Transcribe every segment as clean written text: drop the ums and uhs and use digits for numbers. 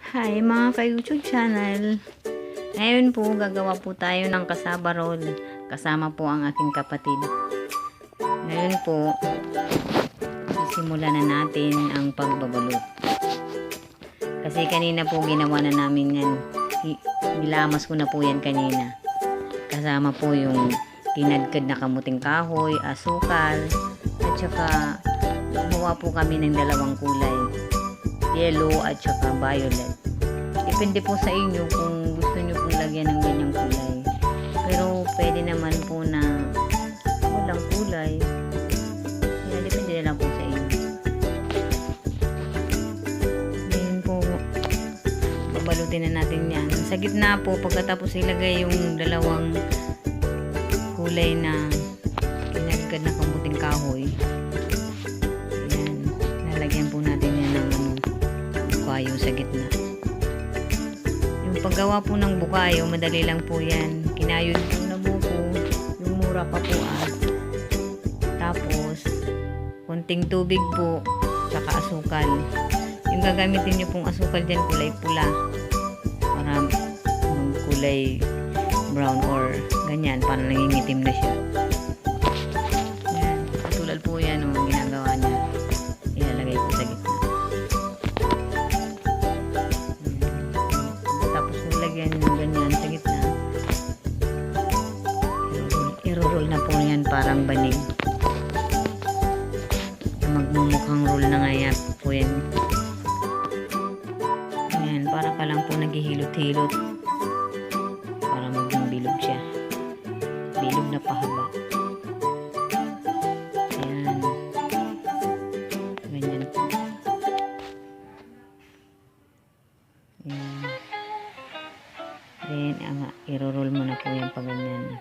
Hi mga ka-YouTube channel. Ngayon po gagawa po tayo ng cassava roll. Kasama po ang aking kapatid. Ngayon po sisimulan na natin ang pagbabalot. Kasi kanina po ginawa na namin yan. Nilamas ko na po yan kanina. Kasama po yung kinadkad na kamuting kahoy, asukal, at saka gumawa po kami ng dalawang kulay. Yellow at saka violet. Depende po sa inyo kung gusto nyo pong lagyan ng ganyang kulay. Pero pwede naman po na walang kulay. Kaya depende na lang po sa inyo. Ngayon po, babalutin na natin yan. Sa gitna po, pagkatapos ilagay yung dalawang kulay na kinagkad na kamuting kahoy. Ayan. Lalagyan po natin yan ng bukayo sa gitna. Yung paggawa po ng bukayo, madali lang po yan. Kinayod po na buko, yung mura pa po Tapos, konting tubig po, saka asukal. Yung gagamitin nyo pong asukal dyan, kulay pula. Para kulay brown or ganyan, para nangingitim na siya. Yan. Katulad po yan, ginagawa niya. Ilalagay po sa gitna. Lagyan yung ganyan sa gitna. I-roll na po yan parang banig. Magmumukhang roll na nga po yan. Ayan, para ka lang po naghihilot-hilot para maging bilog siya. Bilog na pahaba. Ayan. Ganyan po. Ayan. Then, i-roll mo na po yung pagganyan.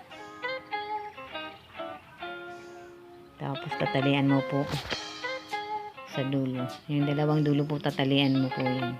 Tapos, tatalian mo po sa dulo. Yung dalawang dulo po, tatalian mo po yun.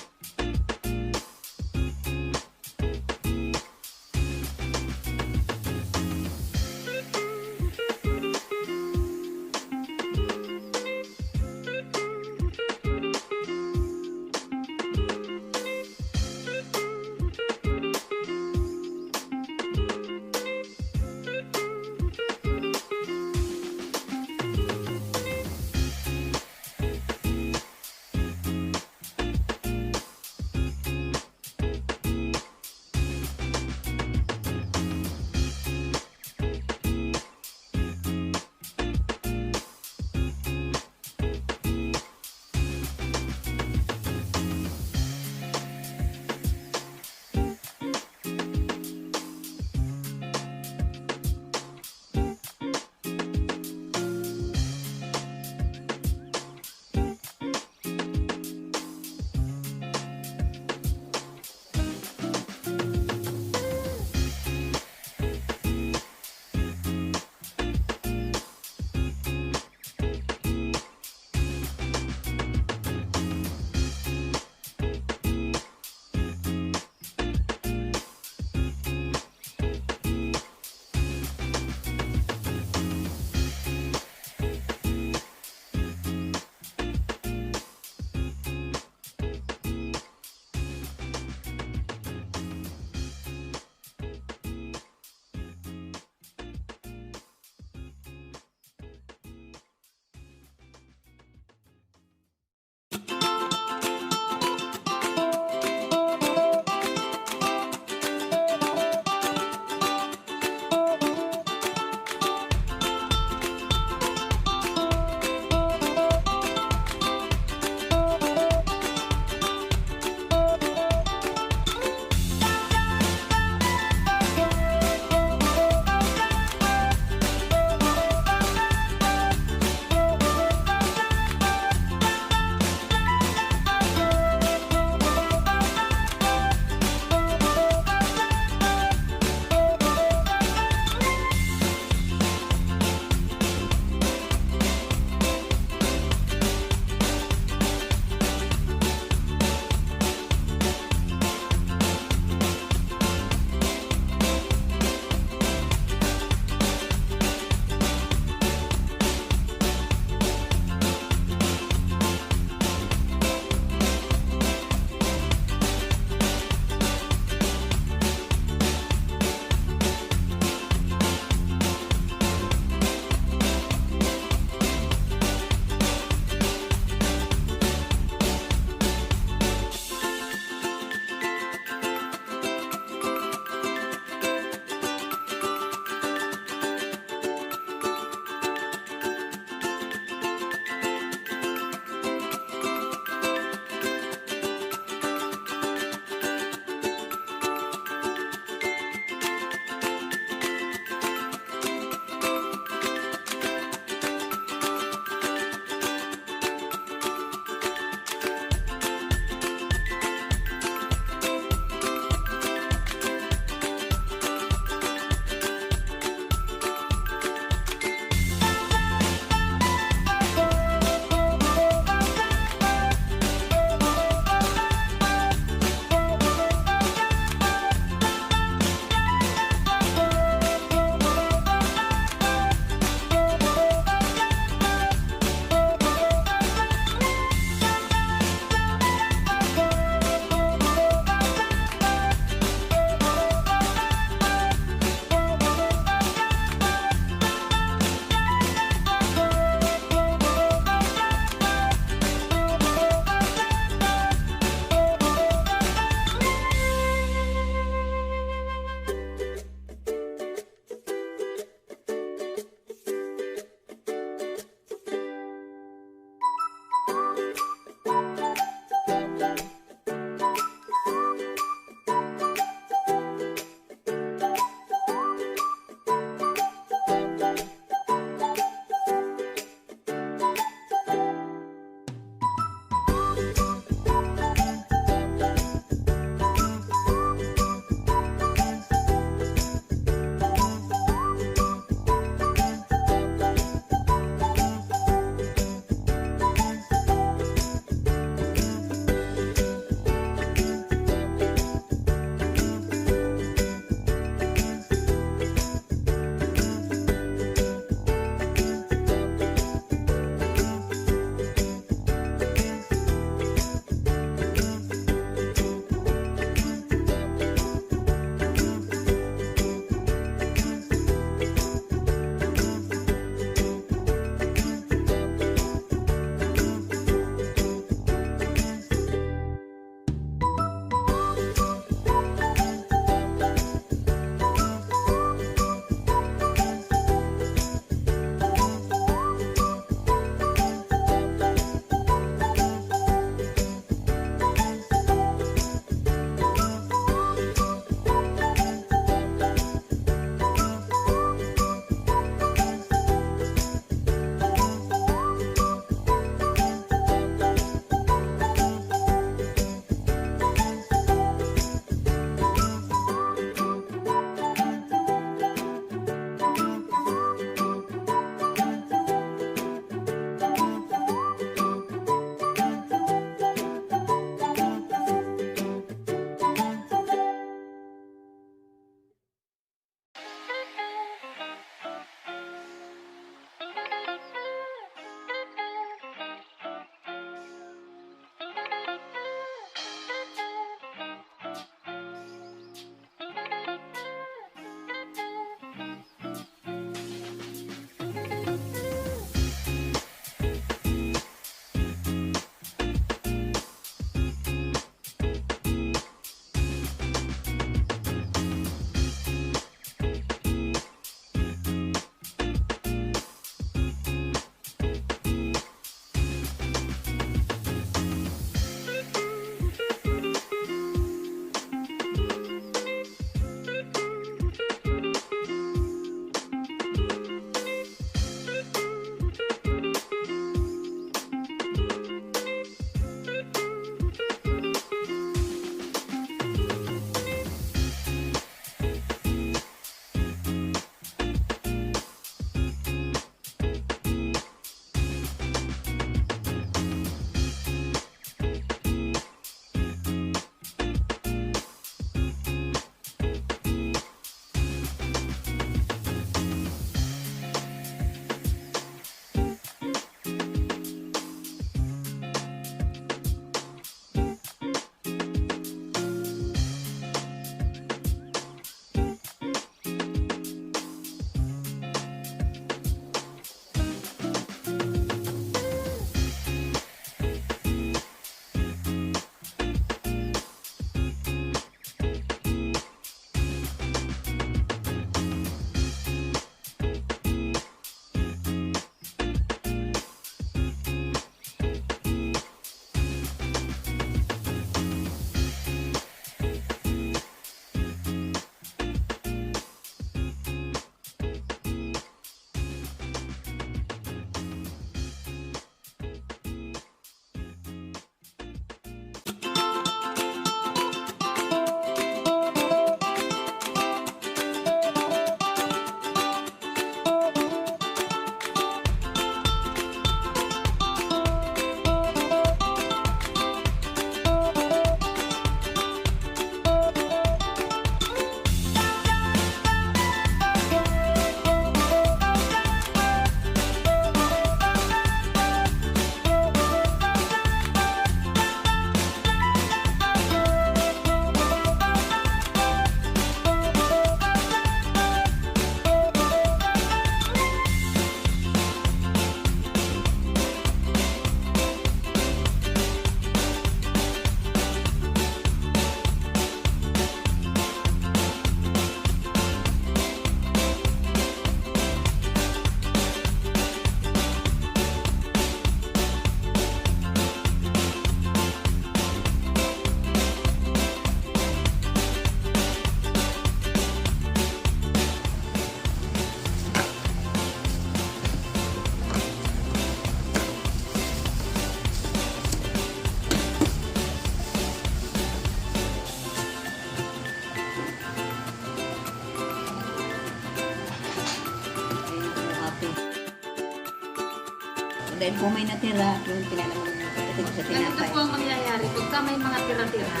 dahil kung may natira, yung pinalaman ng kapatid sa Ganito tinapay. po ang mangyayari pagka may mga tira-tira.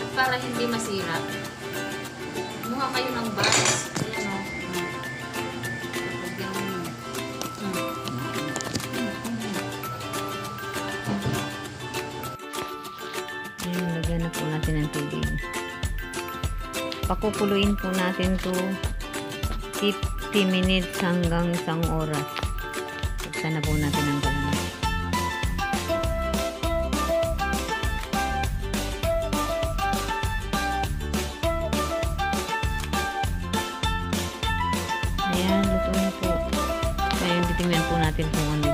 At para hindi masira, kumuha kayo ng box. Ayan o. Lagyan mo. Ayun, lagyan na po natin ng tubig. Pakukuluin po natin to 50 minutes hanggang 1 oras. Buksan na po natin ang galon. Ayan, luto na po. Ngayon, titingnan po natin kung ano